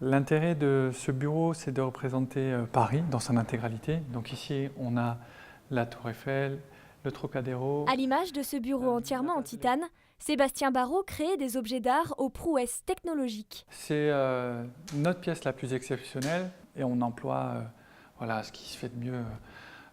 L'intérêt de ce bureau, c'est de représenter Paris dans son intégralité. Donc ici, on a la Tour Eiffel, le Trocadéro. À l'image de ce bureau entièrement en titane, Sébastien Barrault crée des objets d'art aux prouesses technologiques. C'est notre pièce la plus exceptionnelle et on emploie ce qui se fait de mieux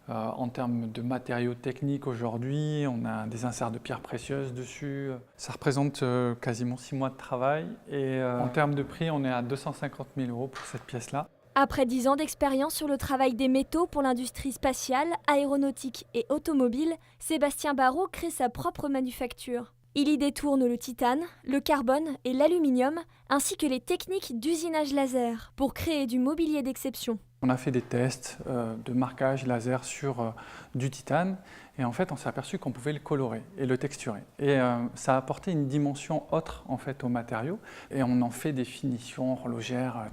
en termes de matériaux techniques aujourd'hui. On a des inserts de pierres précieuses dessus. Ça représente quasiment 6 mois de travail et en termes de prix, on est à 250 000 € pour cette pièce-là. Après 10 ans d'expérience sur le travail des métaux pour l'industrie spatiale, aéronautique et automobile, Sébastien Barrault crée sa propre manufacture. Il y détourne le titane, le carbone et l'aluminium, ainsi que les techniques d'usinage laser, pour créer du mobilier d'exception. On a fait des tests de marquage laser sur du titane et en fait on s'est aperçu qu'on pouvait le colorer et le texturer. Et ça a apporté une dimension autre en fait au matériau et on en fait des finitions horlogères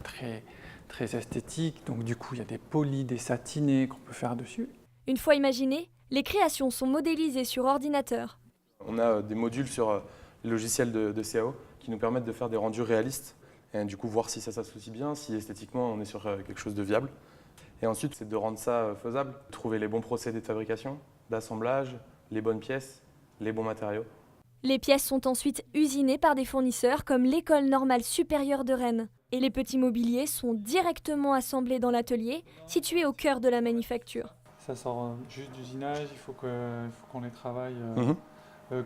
très esthétiques. Donc du coup il y a des polis, des satinés qu'on peut faire dessus. Une fois imaginées, les créations sont modélisées sur ordinateur. On a des modules sur les logiciels de CAO qui nous permettent de faire des rendus réalistes et du coup voir si ça s'associe bien, si esthétiquement on est sur quelque chose de viable. Et ensuite, c'est de rendre ça faisable, trouver les bons procédés de fabrication, d'assemblage, les bonnes pièces, les bons matériaux. Les pièces sont ensuite usinées par des fournisseurs comme l'École normale supérieure de Rennes. Et les petits mobiliers sont directement assemblés dans l'atelier, situé au cœur de la manufacture. Ça sort juste d'usinage, il faut qu'on les travaille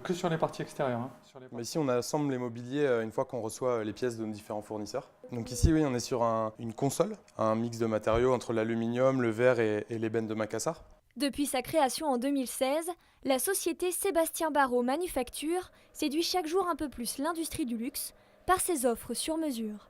que sur les parties extérieures. Mais ici, on assemble les mobiliers une fois qu'on reçoit les pièces de nos différents fournisseurs. Donc ici, oui, on est sur une console, un mix de matériaux entre l'aluminium, le verre et l'ébène de Macassar. Depuis sa création en 2016, la société Sébastien Barrault Manufacture séduit chaque jour un peu plus l'industrie du luxe par ses offres sur mesure.